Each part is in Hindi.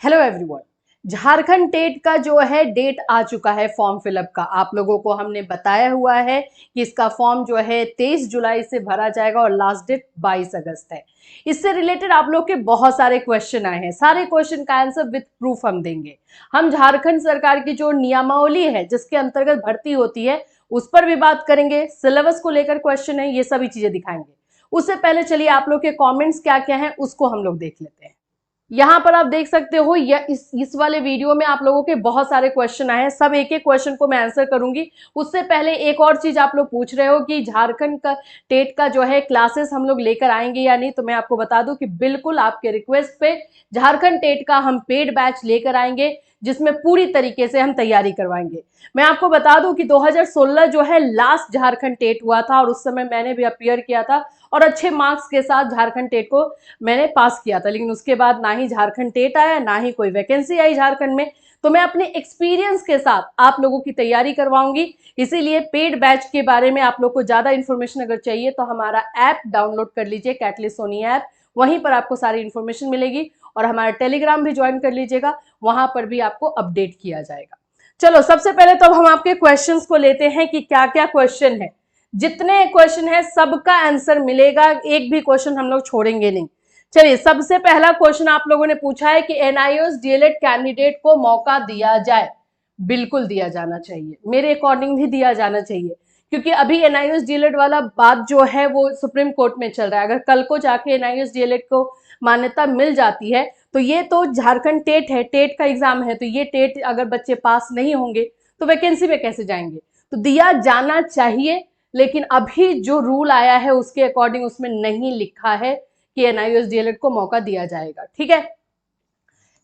Hello everyone. झारखंड टेट का जो है डेट आ चुका है फॉर्म फिलअप का। आप लोगों को हमने बताया हुआ है कि इसका फॉर्म जो है 23 जुलाई से भरा जाएगा और लास्ट डेट 22 अगस्त है। इससे रिलेटेड आप लोग के बहुत सारे क्वेश्चन आए हैं। सारे क्वेश्चन का आंसर विद प्रूफ हम देंगे। हम झारखंड सरकार की जो नियमावली है जिसके अंतर्गत भर्ती होती है उस पर भी बात करेंगे। सिलेबस को लेकर क्वेश्चन है, ये सभी चीजें दिखाएंगे। उससे पहले चलिए आप लोग के कॉमेंट्स क्या क्या है उसको हम लोग देख लेते हैं। यहाँ पर आप देख सकते हो या इस वाले वीडियो में आप लोगों के बहुत सारे क्वेश्चन आए हैं। सब एक एक क्वेश्चन को मैं आंसर करूंगी। उससे पहले एक और चीज आप लोग पूछ रहे हो कि झारखंड का टेट का जो है क्लासेस हम लोग लेकर आएंगे या नहीं, तो मैं आपको बता दूं कि बिल्कुल आपके रिक्वेस्ट पे झारखंड टेट का हम पेड बैच लेकर आएंगे जिसमें पूरी तरीके से हम तैयारी करवाएंगे। मैं आपको बता दूं कि 2016 जो है लास्ट झारखंड टेट हुआ था और उस समय मैंने भी अपीयर किया था और अच्छे मार्क्स के साथ झारखंड टेट को मैंने पास किया था। लेकिन उसके बाद ना ही झारखंड टेट आया, ना ही कोई वैकेंसी आई झारखंड में। तो मैं अपने एक्सपीरियंस के साथ आप लोगों की तैयारी करवाऊंगी। इसीलिए पेड बैच के बारे में आप लोग को ज्यादा इन्फॉर्मेशन अगर चाहिए तो हमारा ऐप डाउनलोड कर लीजिए, कैटलिस्ट सोनी ऐप। वहीं पर आपको सारी इन्फॉर्मेशन मिलेगी और हमारा टेलीग्राम भी ज्वाइन कर लीजिएगा, वहां पर भी आपको अपडेट किया जाएगा। चलो सबसे पहले तो हम आपके क्वेश्चंस को लेते हैं कि क्या क्या क्वेश्चन है। जितने क्वेश्चन है सबका आंसर मिलेगा, एक भी क्वेश्चन हम लोग छोड़ेंगे नहीं। चलिए सबसे पहला क्वेश्चन आप लोगों ने पूछा है कि एनआईओएस डीएलएड कैंडिडेट को मौका दिया जाए। बिल्कुल दिया जाना चाहिए, मेरे अकॉर्डिंग भी दिया जाना चाहिए, क्योंकि अभी एनआईओएस डीएलएड वाला बात जो है वो सुप्रीम कोर्ट में चल रहा है। अगर कल को जाके एनआईओएस डीएलएड को मान्यता मिल जाती है तो ये तो झारखंड टेट है, टेट का एग्जाम है, तो ये टेट अगर बच्चे पास नहीं होंगे तो वैकेंसी में कैसे जाएंगे। तो दिया जाना चाहिए, लेकिन अभी जो रूल आया है उसके अकॉर्डिंग उसमें नहीं लिखा है कि एनआईओएस डीएलएड को मौका दिया जाएगा। ठीक है,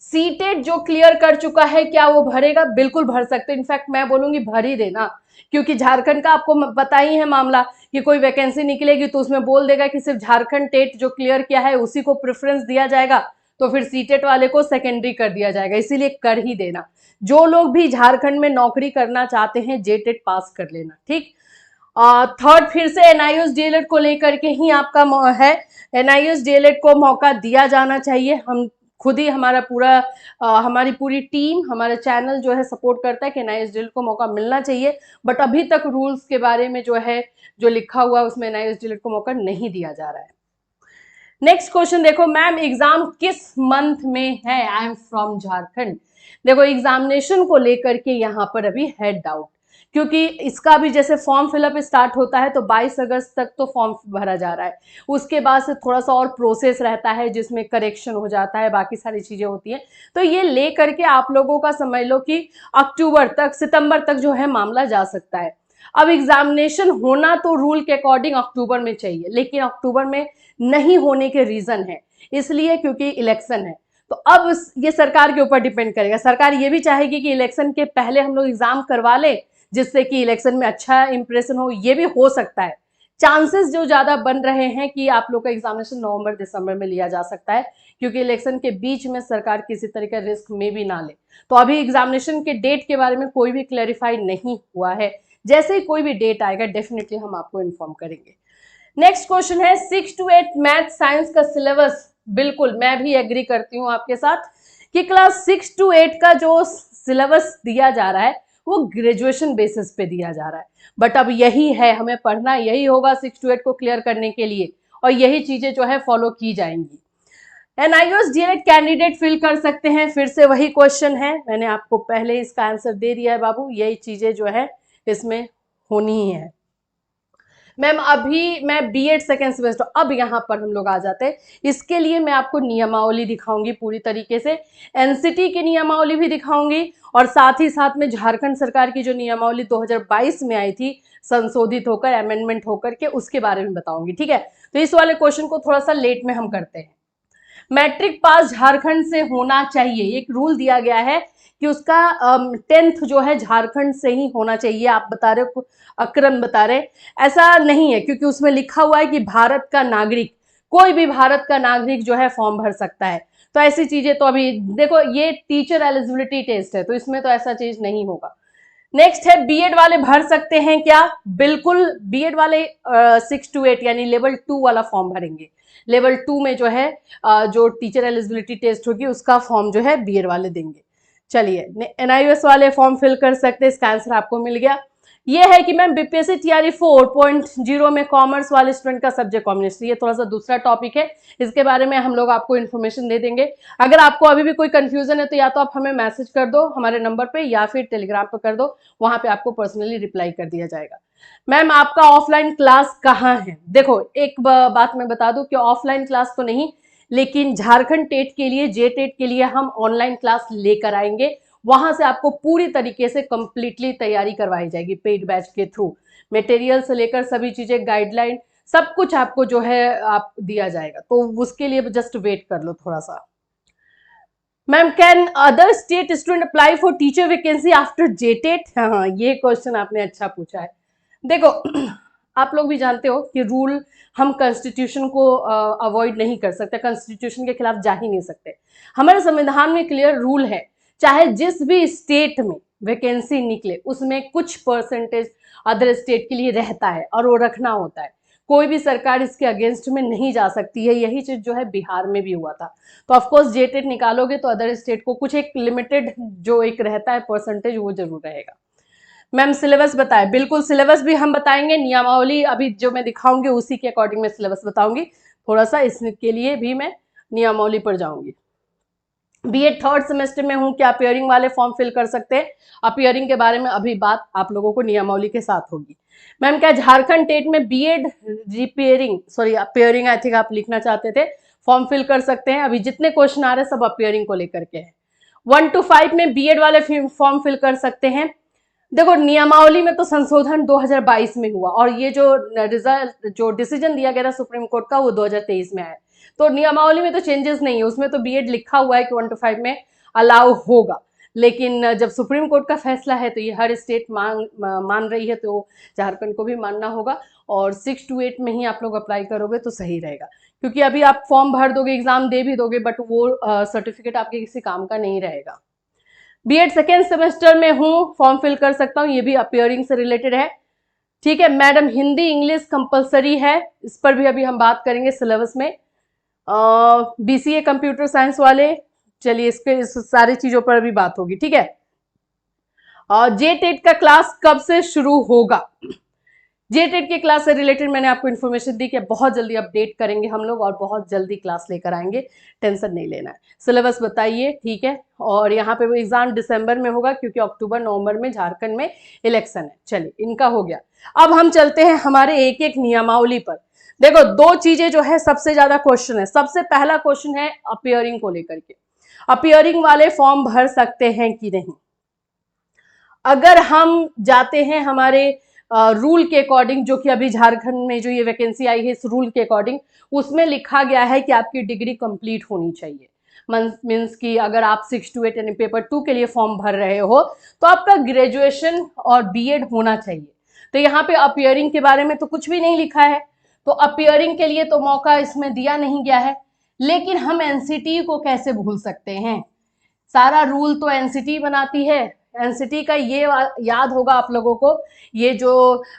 सीटेट जो क्लियर कर चुका है क्या वो भरेगा? बिल्कुल भर सकते, इनफैक्ट मैं बोलूंगी भर ही देना, क्योंकि झारखंड का आपको पता ही है मामला कि कोई वैकेंसी निकलेगी तो उसमें बोल देगा कि सिर्फ झारखंड टेट जो क्लियर किया है उसी को प्रेफरेंस दिया जाएगा, तो फिर सीटेट वाले को सेकेंडरी कर दिया जाएगा। इसीलिए कर ही देना। जो लोग भी झारखंड में नौकरी करना चाहते हैं जेटेट पास कर लेना। ठीक, थर्ड फिर से एनआईओएस डीएलएड को लेकर के ही आपका है। एनआईओएस डीएलएड को मौका दिया जाना चाहिए। हम खुद ही हमारा पूरा हमारी पूरी टीम, हमारा चैनल जो है सपोर्ट करता है कि एनआईओएस डीएलएड को मौका मिलना चाहिए। बट अभी तक रूल्स के बारे में जो है जो लिखा हुआ है उसमें एनआईओएस डीएलएड को मौका नहीं दिया जा रहा है। नेक्स्ट क्वेश्चन देखो, मैम एग्जाम किस मंथ में है? I am from Jharkhand. देखो एग्जामिनेशन को लेकर के यहाँ पर अभी है डाउट, क्योंकि इसका भी जैसे फॉर्म फिलअप स्टार्ट होता है तो 22 अगस्त तक तो फॉर्म भरा जा रहा है। उसके बाद से थोड़ा सा और प्रोसेस रहता है जिसमें करेक्शन हो जाता है, बाकी सारी चीजें होती हैं। तो ये ले करके आप लोगों का समझ लो कि अक्टूबर तक, सितंबर तक जो है मामला जा सकता है। अब एग्जामिनेशन होना तो रूल के अकॉर्डिंग अक्टूबर में चाहिए, लेकिन अक्टूबर में नहीं होने के रीजन है इसलिए क्योंकि इलेक्शन है। तो अब ये सरकार के ऊपर डिपेंड करेगा। सरकार ये भी चाहेगी कि इलेक्शन के पहले हम लोग एग्जाम करवा ले जिससे कि इलेक्शन में अच्छा इंप्रेशन हो, ये भी हो सकता है। चांसेस जो ज्यादा बन रहे हैं कि आप लोग का एग्जामिनेशन नवंबर दिसंबर में लिया जा सकता है, क्योंकि इलेक्शन के बीच में सरकार किसी तरह का रिस्क में भी ना ले। तो अभी एग्जामिनेशन के डेट के बारे में कोई भी क्लैरिफाई नहीं हुआ है। जैसे ही कोई भी डेट आएगा डेफिनेटली हम आपको इन्फॉर्म करेंगे। नेक्स्ट क्वेश्चन है 6 to 8 मैथ साइंस का सिलेबस। बिल्कुल मैं भी एग्री करती हूँ आपके साथ कि क्लास 6 to 8 का जो सिलेबस दिया जा रहा है वो ग्रेजुएशन बेसिस पे दिया जा रहा है। बट अब यही है, हमें पढ़ना यही होगा 6 to 8 को क्लियर करने के लिए, और यही चीजें जो है फॉलो की जाएंगी। एनआईओएस डीएलएड कैंडिडेट फिल कर सकते हैं, फिर से वही क्वेश्चन है, मैंने आपको पहले इसका आंसर दे दिया है बाबू। यही चीजें जो है इसमें होनी ही है। मैम अभी मैं बीएड सेकेंड सेमेस्टर, अब यहाँ पर हम लोग आ जाते हैं। इसके लिए मैं आपको नियमावली दिखाऊंगी पूरी तरीके से, एनसीटी की नियमावली भी दिखाऊंगी और साथ ही साथ में झारखंड सरकार की जो नियमावली 2022 में आई थी संशोधित होकर, अमेंडमेंट होकर के, उसके बारे में बताऊंगी। ठीक है, तो इस वाले क्वेश्चन को थोड़ा सा लेट में हम करते हैं। मैट्रिक पास झारखंड से होना चाहिए, एक रूल दिया गया है कि उसका 10th जो है झारखंड से ही होना चाहिए। आप बता रहे हो, अक्रम बता रहे, ऐसा नहीं है, क्योंकि उसमें लिखा हुआ है कि भारत का नागरिक, कोई भी भारत का नागरिक जो है फॉर्म भर सकता है। तो ऐसी चीजें तो अभी देखो, ये टीचर एलिजिबिलिटी टेस्ट है तो इसमें तो ऐसा चीज नहीं होगा। नेक्स्ट है बीएड वाले भर सकते हैं क्या? बिल्कुल बीएड वाले 6 to 8 यानी लेवल 2 वाला फॉर्म भरेंगे। लेवल 2 में जो है जो टीचर एलिजिबिलिटी टेस्ट होगी उसका फॉर्म जो है बीएड वाले देंगे। चलिए एनआईओएस वाले फॉर्म फिल कर सकते हैं, इसका आंसर आपको मिल गया। ये है कि मैम बीपीएससी टीआरई 4.0 में कॉमर्स वाले स्टूडेंट का सब्जेक्ट कॉम्बिनेशन, ये थोड़ा सा दूसरा टॉपिक है, इसके बारे में हम लोग आपको इन्फॉर्मेशन दे देंगे। अगर आपको अभी भी कोई कंफ्यूजन है तो या तो आप हमें मैसेज कर दो हमारे नंबर पे या फिर टेलीग्राम पे कर दो, वहां पे आपको पर्सनली रिप्लाई कर दिया जाएगा। मैम आपका ऑफलाइन क्लास कहाँ है? देखो एक बात मैं बता दूं कि ऑफलाइन क्लास तो नहीं, लेकिन झारखंड टेट के लिए, जे टेट के लिए हम ऑनलाइन क्लास लेकर आएंगे। वहां से आपको पूरी तरीके से कंप्लीटली तैयारी करवाई जाएगी पेड बैच के थ्रू, मटेरियल से लेकर सभी चीजें, गाइडलाइन सब कुछ आपको जो है आप दिया जाएगा, तो उसके लिए जस्ट वेट कर लो थोड़ा सा। Ma'am can other state student apply for teacher vacancy after JTET? हाँ, ये क्वेश्चन आपने अच्छा पूछा है। देखो आप लोग भी जानते हो कि रूल हम कॉन्स्टिट्यूशन को अवॉइड नहीं कर सकते, कॉन्स्टिट्यूशन के खिलाफ जा ही नहीं सकते। हमारे संविधान में क्लियर रूल है, चाहे जिस भी स्टेट में वैकेंसी निकले उसमें कुछ परसेंटेज अदर स्टेट के लिए रहता है और वो रखना होता है। कोई भी सरकार इसके अगेंस्ट में नहीं जा सकती है। यही चीज जो है बिहार में भी हुआ था। तो ऑफकोर्स जेटेट निकालोगे तो अदर स्टेट को कुछ एक लिमिटेड जो एक रहता है परसेंटेज वो जरूर रहेगा। मैम सिलेबस बताए, बिल्कुल सिलेबस भी हम बताएंगे, नियमावली अभी जो मैं दिखाऊंगी उसी के अकॉर्डिंग मैं सिलेबस बताऊंगी। थोड़ा सा इसके लिए भी मैं नियमावली पर जाऊंगी। बीएड थर्ड सेमेस्टर में हूं, क्या अपियरिंग वाले फॉर्म फिल कर सकते हैं? अपियरिंग के बारे में अभी बात आप लोगों को नियमावली के साथ होगी। मैम क्या झारखंड टेट में BEd repairing, sorry appearing I think आप लिखना चाहते थे, फॉर्म फिल कर सकते हैं? अभी जितने क्वेश्चन आ रहे हैं सब अपियरिंग को लेकर के हैं। 1 to 5 में बीएड वाले फॉर्म फिल कर सकते हैं। देखो नियमावली में तो संशोधन 2022 में हुआ और ये जो रिजल्ट जो डिसीजन दिया गया था सुप्रीम कोर्ट का वो 2023 में आया। तो नियमावली में तो चेंजेस नहीं है, उसमें तो बीएड लिखा हुआ है कि 1 to 5 में अलाउ होगा, लेकिन जब सुप्रीम कोर्ट का फैसला है तो ये हर स्टेट मान रही है, तो झारखंड को भी मानना होगा। और 6 to 8 में ही आप लोग अप्लाई करोगे तो सही रहेगा, क्योंकि अभी आप फॉर्म भर दोगे, एग्जाम दे भी दोगे, बट वो सर्टिफिकेट आपके किसी काम का नहीं रहेगा। बीएड सेकेंड सेमेस्टर में हूँ, फॉर्म फिल कर सकता हूँ, ये भी अपियरिंग से रिलेटेड है। ठीक है मैडम, हिंदी इंग्लिश कंपलसरी है, इस पर भी अभी हम बात करेंगे सिलेबस में। बीसीए कंप्यूटर साइंस वाले, चलिए इसके इस सारी चीजों पर भी बात होगी। ठीक है, जे टेट का क्लास कब से शुरू होगा? जे टेट के क्लास से रिलेटेड मैंने आपको इन्फॉर्मेशन दी कि बहुत जल्दी अपडेट करेंगे हम लोग और बहुत जल्दी क्लास लेकर आएंगे, टेंशन नहीं लेना है। सिलेबस बताइए, ठीक है, और यहाँ पे वो एग्जाम दिसंबर में होगा क्योंकि अक्टूबर नवंबर में झारखंड में इलेक्शन है। चलिए इनका हो गया, अब हम चलते हैं हमारे एक एक नियमावली पर। देखो दो चीजें जो है सबसे ज्यादा क्वेश्चन है। सबसे पहला क्वेश्चन है अपियरिंग को लेकर के, अपियरिंग वाले फॉर्म भर सकते हैं कि नहीं? अगर हम जाते हैं हमारे रूल के अकॉर्डिंग, जो कि अभी झारखंड में जो ये वैकेंसी आई है इस रूल के अकॉर्डिंग, उसमें लिखा गया है कि आपकी डिग्री कंप्लीट होनी चाहिए। मीन्स कि अगर आप 6 to 8 यानी पेपर 2 के लिए फॉर्म भर रहे हो तो आपका ग्रेजुएशन और बीएड होना चाहिए। तो यहाँ पे अपियरिंग के बारे में तो कुछ भी नहीं लिखा है, तो अपियरिंग के लिए तो मौका इसमें दिया नहीं गया है। लेकिन हम एनसीटी को कैसे भूल सकते हैं? सारा रूल तो एनसीटी बनाती है। एनसीटी का ये याद होगा आप लोगों को, ये जो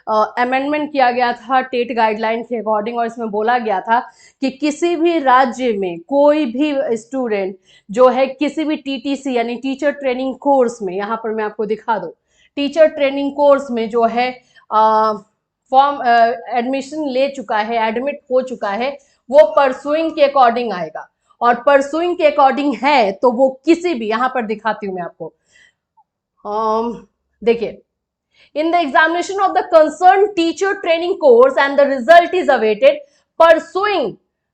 अमेंडमेंट किया गया था टेट गाइडलाइन के अकॉर्डिंग, और इसमें बोला गया था कि किसी भी राज्य में कोई भी स्टूडेंट जो है किसी भी टीटीसी यानी टीचर ट्रेनिंग कोर्स में, यहाँ पर मैं आपको दिखा दूं, टीचर ट्रेनिंग कोर्स में जो है फॉर्म एडमिशन ले चुका है, एडमिट हो चुका है, वो परसुइंग के अकॉर्डिंग आएगा। और परसुइंग के अकॉर्डिंग है तो वो किसी भी, यहां पर दिखाती हूं मैं आपको, देखिए, in the examination of the concerned teacher training course and the result is awaited, pursuing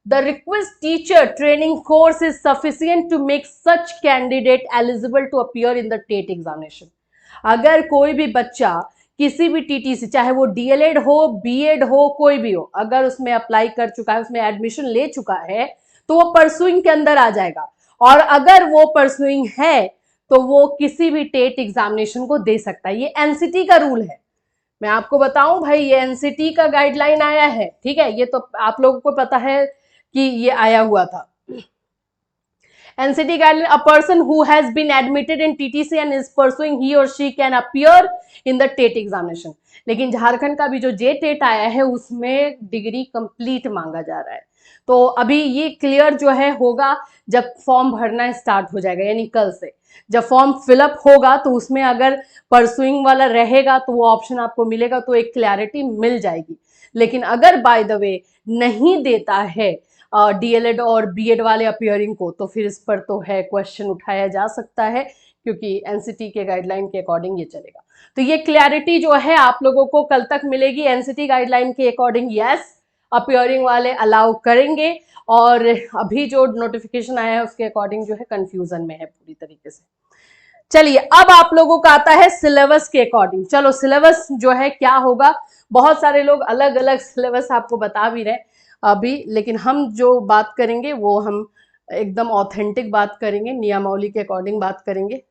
the request teacher training course is sufficient to make such candidate eligible to appear in the TET examination। अगर कोई भी बच्चा किसी भी टीटीसी, चाहे वो डीएलएड हो, बीएड हो, कोई भी हो, अगर उसमें अप्लाई कर चुका है, उसमें एडमिशन ले चुका है, तो वो परसुइंग के अंदर आ जाएगा। और अगर वो परसुइंग है तो वो किसी भी टेट एग्जामिनेशन को दे सकता है। ये एनसीटी का रूल है, मैं आपको बताऊं भाई, ये एनसीटी का गाइडलाइन आया है। ठीक है, ये तो आप लोगों को पता है कि ये आया हुआ था। NCT guideline, a person who has been admitted in TTC and is pursuing he और she can appear in the TET examination. लेकिन झारखंड का भी जो जे टेट आया है उसमें डिग्री कंप्लीट मांगा जा रहा है। तो अभी ये क्लियर जो है होगा जब फॉर्म भरना स्टार्ट हो जाएगा, यानी कल से जब फॉर्म फिलअप होगा तो उसमें अगर परसुइंग वाला रहेगा तो वो ऑप्शन आपको मिलेगा, तो एक क्लैरिटी मिल जाएगी। लेकिन अगर बाय द वे नहीं देता है डीएलएड और बीएड वाले अपियरिंग को, तो फिर इस पर तो है क्वेश्चन उठाया जा सकता है, क्योंकि एनसीटी के गाइडलाइन के अकॉर्डिंग ये चलेगा। तो ये क्लैरिटी जो है आप लोगों को कल तक मिलेगी। एनसीटी गाइडलाइन के अकॉर्डिंग यस, अपियरिंग वाले अलाउ करेंगे, और अभी जो नोटिफिकेशन आया है उसके अकॉर्डिंग जो है कंफ्यूजन में है पूरी तरीके से। चलिए अब आप लोगों का आता है सिलेबस के अकॉर्डिंग। चलो सिलेबस जो है क्या होगा, बहुत सारे लोग अलग अलग सिलेबस आपको बता भी रहे अभी, लेकिन हम जो बात करेंगे वो हम एकदम ऑथेंटिक बात करेंगे, नियमावली के अकॉर्डिंग बात करेंगे।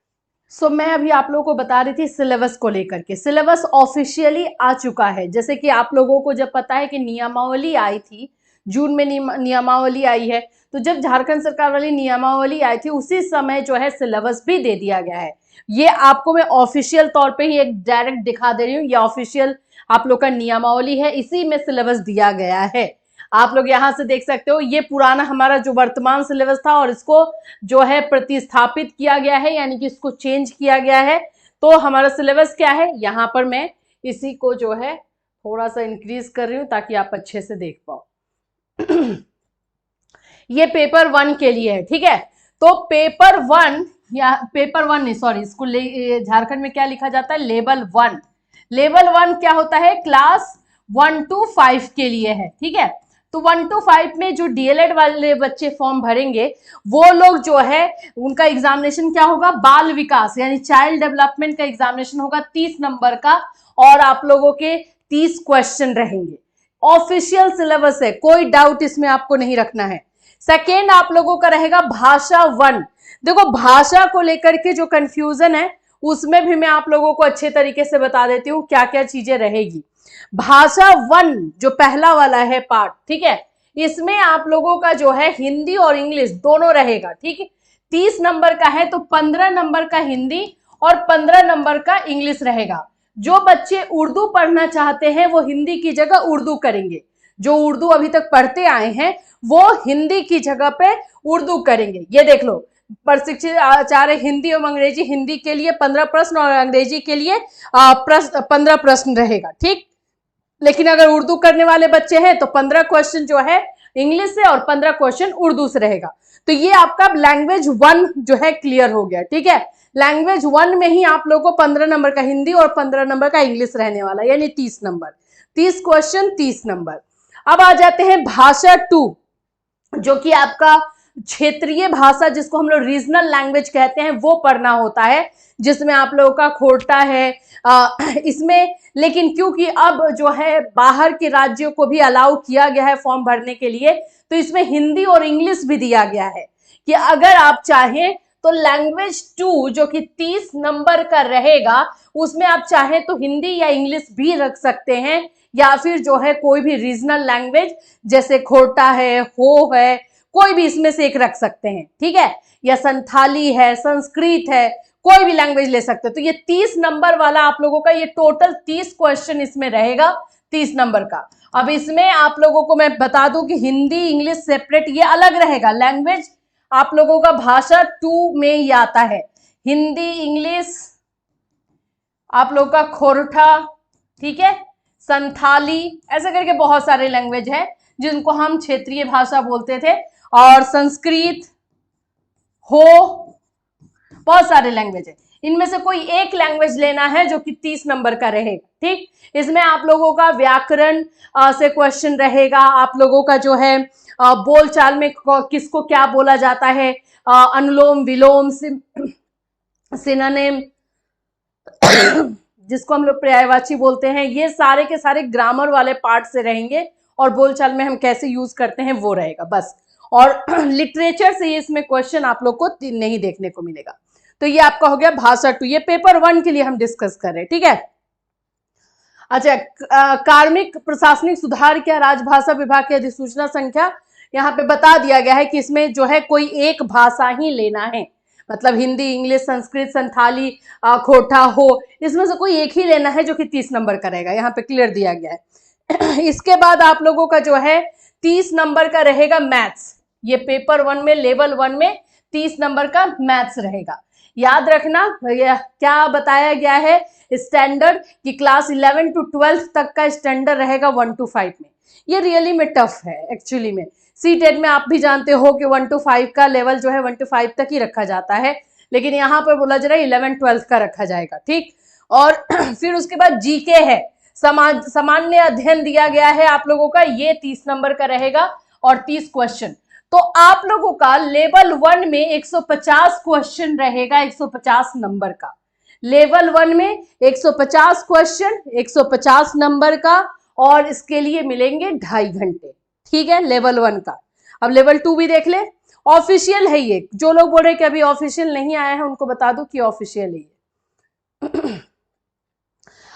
मैं अभी आप लोगों को बता रही थी सिलेबस को लेकर के। सिलेबस ऑफिशियली आ चुका है, जैसे कि आप लोगों को जब पता है कि नियमावली आई थी, जून में नियमावली आई है, तो जब झारखंड सरकार वाली नियमावली आई थी उसी समय जो है सिलेबस भी दे दिया गया है। ये आपको मैं ऑफिशियल तौर पे ही एक डायरेक्ट दिखा दे रही हूँ, ये ऑफिशियल आप लोग का नियमावली है, इसी में सिलेबस दिया गया है। आप लोग यहाँ से देख सकते हो, ये पुराना हमारा जो वर्तमान सिलेबस था और इसको जो है प्रतिस्थापित किया गया है, यानी कि इसको चेंज किया गया है। तो हमारा सिलेबस क्या है, यहाँ पर मैं इसी को जो है थोड़ा सा इंक्रीज कर रही हूँ ताकि आप अच्छे से देख पाओ। ये पेपर 1 के लिए है, ठीक है। तो पेपर 1 या पेपर 1 नहीं, सॉरी, इसको झारखंड में क्या लिखा जाता है, लेवल 1। लेवल 1 क्या होता है, क्लास 1 to 5 के लिए है, ठीक है। तो 1 to 5 में जो डीएलएड वाले बच्चे फॉर्म भरेंगे वो लोग जो है उनका एग्जामिनेशन क्या होगा, बाल विकास यानी चाइल्ड डेवलपमेंट का एग्जामिनेशन होगा 30 नंबर का, और आप लोगों के 30 क्वेश्चन रहेंगे। ऑफिशियल सिलेबस है, कोई डाउट इसमें आपको नहीं रखना है। सेकेंड आप लोगों का रहेगा भाषा 1। देखो भाषा को लेकर के जो कंफ्यूजन है उसमें भी मैं आप लोगों को अच्छे तरीके से बता देती हूँ क्या क्या चीजें रहेगी। भाषा 1 जो पहला वाला है पार्ट, ठीक है, इसमें आप लोगों का जो है हिंदी और इंग्लिश दोनों रहेगा, ठीक है। 30 नंबर का है तो 15 नंबर का हिंदी और 15 नंबर का इंग्लिश रहेगा। जो बच्चे उर्दू पढ़ना चाहते हैं वो हिंदी की जगह उर्दू करेंगे, जो उर्दू अभी तक पढ़ते आए हैं वो हिंदी की जगह पे उर्दू करेंगे। ये देख लो, प्रशिक्षित आचार्य हिंदी एवं अंग्रेजी, हिंदी के लिए 15 प्रश्न और अंग्रेजी के लिए 15 प्रश्न रहेगा, ठीक। लेकिन अगर उर्दू करने वाले बच्चे हैं तो 15 क्वेश्चन जो है इंग्लिश से और 15 क्वेश्चन उर्दू से रहेगा। तो ये आपका लैंग्वेज 1 जो है क्लियर हो गया, ठीक है। लैंग्वेज 1 में ही आप लोगों को 15 नंबर का हिंदी और 15 नंबर का इंग्लिश रहने वाला, यानी 30 नंबर, 30 क्वेश्चन 30 नंबर। अब आ जाते हैं भाषा 2, जो कि आपका क्षेत्रीय भाषा जिसको हम लोग रीजनल लैंग्वेज कहते हैं वो पढ़ना होता है, जिसमें आप लोगों का खोटा है इसमें। लेकिन क्योंकि अब जो है बाहर के राज्यों को भी अलाउ किया गया है फॉर्म भरने के लिए, तो इसमें हिंदी और इंग्लिश भी दिया गया है कि अगर आप चाहें तो लैंग्वेज 2 जो कि 30 नंबर का रहेगा उसमें आप चाहें तो हिंदी या इंग्लिश भी रख सकते हैं, या फिर जो है कोई भी रीजनल लैंग्वेज जैसे खोटा है, हो है, कोई भी इसमें से एक रख सकते हैं, ठीक है। या संथाली है, संस्कृत है, कोई भी लैंग्वेज ले सकते हो। तो ये 30 नंबर वाला आप लोगों का ये टोटल 30 क्वेश्चन इसमें रहेगा 30 नंबर का। अब इसमें आप लोगों को मैं बता दूं कि हिंदी इंग्लिश सेपरेट ये अलग रहेगा। लैंग्वेज आप लोगों का भाषा 2 में ही आता है, हिंदी इंग्लिश आप लोग का खोरठा, ठीक है, संथाली, ऐसे करके बहुत सारे लैंग्वेज है जिनको हम क्षेत्रीय भाषा बोलते थे, और संस्कृत हो, बहुत सारे लैंग्वेज है। इनमें से कोई एक लैंग्वेज लेना है जो कि 30 नंबर का रहेगा, ठीक। इसमें आप लोगों का व्याकरण से क्वेश्चन रहेगा, आप लोगों का जो है बोलचाल में किसको क्या बोला जाता है, अनुलोम विलोम, सिनोनिम जिसको हम लोग पर्यायवाची बोलते हैं, ये सारे के सारे ग्रामर वाले पार्ट से रहेंगे, और बोलचाल में हम कैसे यूज करते हैं वो रहेगा बस। और लिटरेचर से इसमें क्वेश्चन आप लोग को नहीं देखने को मिलेगा। तो ये आपका हो गया भाषा 2, ये पेपर 1 के लिए हम डिस्कस कर रहे हैं, ठीक है। अच्छा, कार्मिक प्रशासनिक सुधार क्या राजभाषा विभाग की अधिसूचना संख्या यहाँ पे बता दिया गया है कि इसमें जो है कोई एक भाषा ही लेना है, मतलब हिंदी इंग्लिश संस्कृत संथाली खोटा हो, इसमें से कोई एक ही लेना है जो कि 30 नंबर का रहेगा, यहाँ पे क्लियर दिया गया है। इसके बाद आप लोगों का जो है 30 नंबर का रहेगा मैथ्स। ये पेपर 1 में, लेवल 1 में 30 नंबर का मैथ्स रहेगा। याद रखना क्या बताया गया है स्टैंडर्ड कि क्लास 11 to 12 तक का स्टैंडर्ड रहेगा 1 to 5 में। ये रियली में टफ है एक्चुअली में। सीटेट में आप भी जानते हो कि 1 to 5 का लेवल जो है 1 to 5 तक ही रखा जाता है, लेकिन यहाँ पर बोला जा रहा है 11-12 का रखा जाएगा, ठीक। और फिर उसके बाद जीके है, सामान्य अध्ययन दिया गया है आप लोगों का, ये 30 नंबर का रहेगा और 30 क्वेश्चन। तो आप लोगों का लेवल 1 में 150 क्वेश्चन रहेगा, 150 नंबर का। लेवल 1 में 150 क्वेश्चन, 150 नंबर का, और इसके लिए मिलेंगे 2.5 घंटे, ठीक है, लेवल 1 का। अब लेवल 2 भी देख ले, ऑफिशियल है ये। जो लोग बोल रहे हैं कि अभी ऑफिशियल नहीं आया है, उनको बता दो कि ऑफिशियल है ये।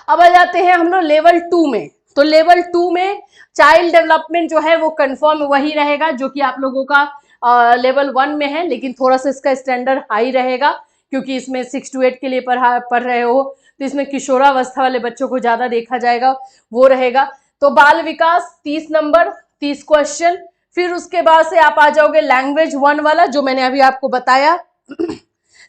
अब आ जाते हैं हम लोग लेवल 2 में। तो लेवल 2 में चाइल्ड डेवलपमेंट जो है वो कंफर्म वही रहेगा जो कि आप लोगों का लेवल 1 में है, लेकिन थोड़ा सा इसका स्टैंडर्ड हाई रहेगा क्योंकि इसमें 6 to 8 के लिए पढ़ रहे हो, तो इसमें किशोरावस्था वाले बच्चों को ज्यादा देखा जाएगा, वो रहेगा। तो बाल विकास 30 नंबर, 30 क्वेश्चन। फिर उसके बाद से आप आ जाओगे लैंग्वेज 1 वाला, जो मैंने अभी आपको बताया।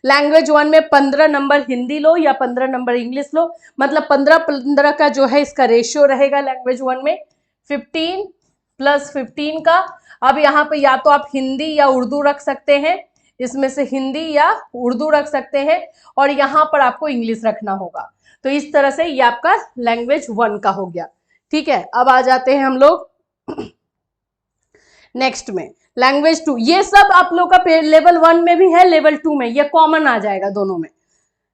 लैंग्वेज 1 में 15 नंबर हिंदी लो या 15 नंबर इंग्लिश लो, मतलब 15-15 का जो है इसका रेशियो रहेगा लैंग्वेज 1 में। 15 + 15 का। अब यहाँ पे या तो आप हिंदी या उर्दू रख सकते हैं, इसमें से हिंदी या उर्दू रख सकते हैं, और यहाँ पर आपको इंग्लिश रखना होगा। तो इस तरह से ये आपका लैंग्वेज 1 का हो गया, ठीक है। अब आ जाते हैं हम लोग नेक्स्ट में लैंग्वेज 2। ये सब आप लोग का लेवल 1 में भी है, लेवल 2 में, ये कॉमन आ जाएगा दोनों में।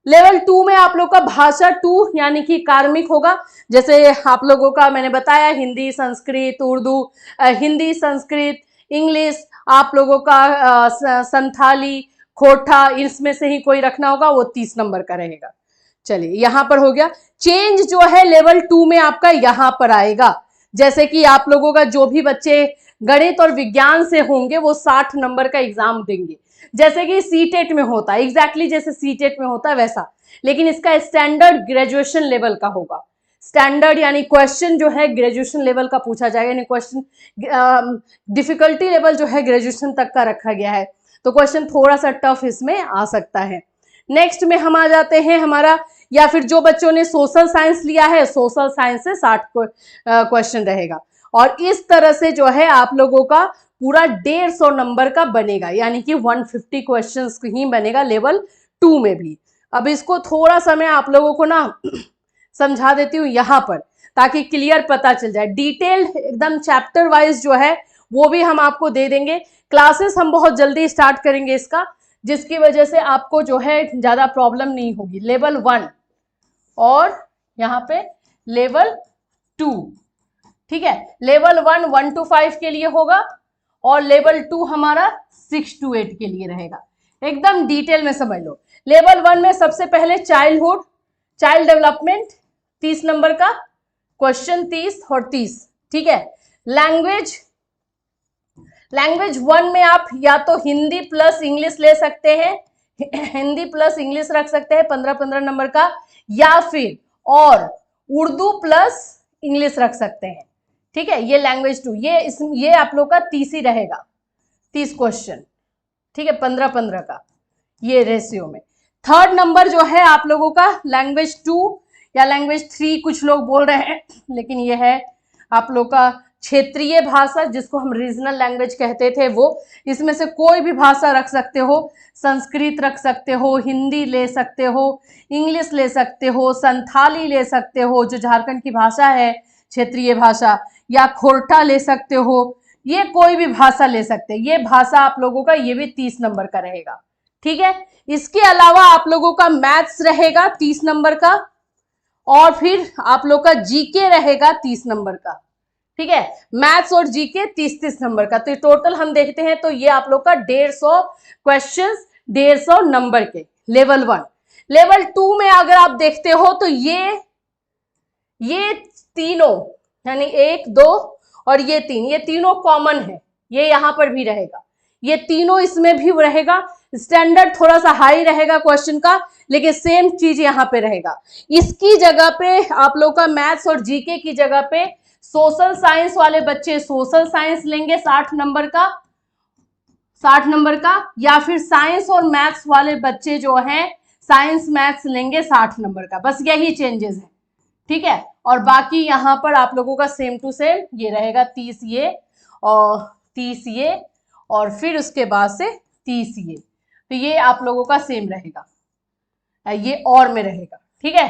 लेवल 2 में आप लोग का भाषा 2 यानी कि कार्मिक होगा। जैसे आप लोगों का मैंने बताया हिंदी, संस्कृत, उर्दू, हिंदी, संस्कृत, इंग्लिश, आप लोगों का संथाली, खोटा, इसमें से ही कोई रखना होगा, वो 30 नंबर का रहेगा। चलिए यहाँ पर हो गया। चेंज जो है लेवल 2 में आपका यहाँ पर आएगा। जैसे कि आप लोगों का जो भी बच्चे गणित और विज्ञान से होंगे वो 60 नंबर का एग्जाम देंगे, जैसे कि सीटेट में होता है, एग्जैक्टली जैसे सीटेट में होता है वैसा, लेकिन इसका स्टैंडर्ड ग्रेजुएशन लेवल का होगा। स्टैंडर्ड यानी क्वेश्चन जो है ग्रेजुएशन लेवल का पूछा जाएगा, यानी क्वेश्चन डिफिकल्टी लेवल जो है ग्रेजुएशन तक का रखा गया है, तो क्वेश्चन थोड़ा सा टफ इसमें आ सकता है। नेक्स्ट में हम आ जाते हैं हमारा, या फिर जो बच्चों ने सोशल साइंस लिया है, सोशल साइंस से 60 क्वेश्चन रहेगा। और इस तरह से जो है आप लोगों का पूरा 150 नंबर का बनेगा, यानी कि 150 क्वेश्चंस ही बनेगा लेवल 2 में भी। अब इसको थोड़ा सा मैं आप लोगों को ना समझा देती हूँ यहाँ पर, ताकि क्लियर पता चल जाए। डिटेल्ड एकदम चैप्टर वाइज जो है वो भी हम आपको दे देंगे। क्लासेस हम बहुत जल्दी स्टार्ट करेंगे इसका, जिसकी वजह से आपको जो है ज्यादा प्रॉब्लम नहीं होगी। लेवल 1 और यहाँ पे लेवल 2, ठीक है। लेवल 1 1 to 5 के लिए होगा, और लेवल 2 हमारा 6 to 8 के लिए रहेगा। एकदम डिटेल में समझ लो। लेवल 1 में सबसे पहले चाइल्डहुड, चाइल्ड डेवलपमेंट 30 नंबर का, क्वेश्चन 30 और 30, ठीक है। लैंग्वेज 1 में आप या तो हिंदी प्लस इंग्लिश ले सकते हैं, हिंदी प्लस इंग्लिश रख सकते हैं 15-15 नंबर का, या फिर और उर्दू प्लस इंग्लिश रख सकते हैं, ठीक है। ये लैंग्वेज 2, ये आप लोग का 30 ही रहेगा, 30 क्वेश्चन, ठीक है, 15-15 का, ये रेशियो में। थर्ड नंबर जो है आप लोगों का लैंग्वेज 2 या लैंग्वेज 3 कुछ लोग बोल रहे हैं, लेकिन ये है आप लोग का क्षेत्रीय भाषा, जिसको हम रीजनल लैंग्वेज कहते थे वो। इसमें से कोई भी भाषा रख सकते हो, संस्कृत रख सकते हो, हिंदी ले सकते हो, इंग्लिश ले सकते हो, संथाली ले सकते हो जो झारखंड की भाषा है क्षेत्रीय भाषा, या खोरठा ले सकते हो, ये कोई भी भाषा ले सकते हैं। ये भाषा आप लोगों का ये भी 30 नंबर का रहेगा, ठीक है। इसके अलावा आप लोगों का मैथ्स रहेगा 30 नंबर का, और फिर आप लोग का जीके रहेगा 30 नंबर का, ठीक है। मैथ्स और जीके 30-30 नंबर का। तो टोटल हम देखते हैं तो ये आप लोग का 150 क्वेश्चंस 150 नंबर के लेवल 1। लेवल 2 में अगर आप देखते हो तो ये तीनों यानी 1 2 और ये 3, ये तीनों कॉमन है, ये यहां पर भी रहेगा, ये तीनों इसमें भी रहेगा। स्टैंडर्ड थोड़ा सा हाई रहेगा क्वेश्चन का, लेकिन सेम चीज यहां पे रहेगा। इसकी जगह पे आप लोग का मैथ्स और जीके की जगह पे सोशल साइंस वाले बच्चे सोशल साइंस लेंगे 60 नंबर का, 60 नंबर का, या फिर साइंस और मैथ्स वाले बच्चे जो हैं साइंस मैथ्स लेंगे 60 नंबर का। बस यही चेंजेस है, ठीक है। और बाकी यहाँ पर आप लोगों का सेम टू सेम ये रहेगा, 30 ये और 30 ये और फिर उसके बाद से 30 ये, तो ये आप लोगों का सेम रहेगा, ये और में रहेगा, ठीक है।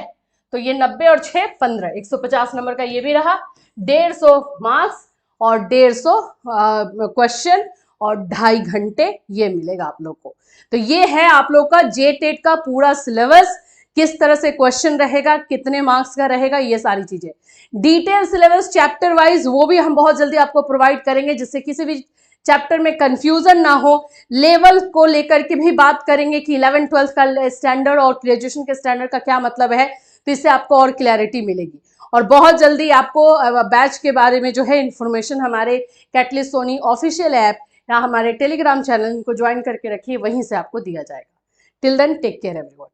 तो ये 90 और 6 15, 150 नंबर का ये भी रहा, 150 मार्क्स और 150 क्वेश्चन और 2.5 घंटे ये मिलेगा आप लोग को। तो ये है आप लोग का जे टेट का पूरा सिलेबस, किस तरह से क्वेश्चन रहेगा, कितने मार्क्स का रहेगा, ये सारी चीजें। डिटेल सिलेबस चैप्टर वाइज वो भी हम बहुत जल्दी आपको प्रोवाइड करेंगे, जिससे किसी भी चैप्टर में कंफ्यूजन ना हो। लेवल को लेकर के भी बात करेंगे कि 11th 12th का स्टैंडर्ड और ग्रेजुएशन के स्टैंडर्ड का क्या मतलब है, तो इससे आपको और क्लैरिटी मिलेगी। और बहुत जल्दी आपको बैच के बारे में जो है इंफॉर्मेशन हमारे कैटलिस्ट सोनी ऑफिशियल ऐप या हमारे टेलीग्राम चैनल को ज्वाइन करके रखिए, वहीं से आपको दिया जाएगा। Till then take care everyone.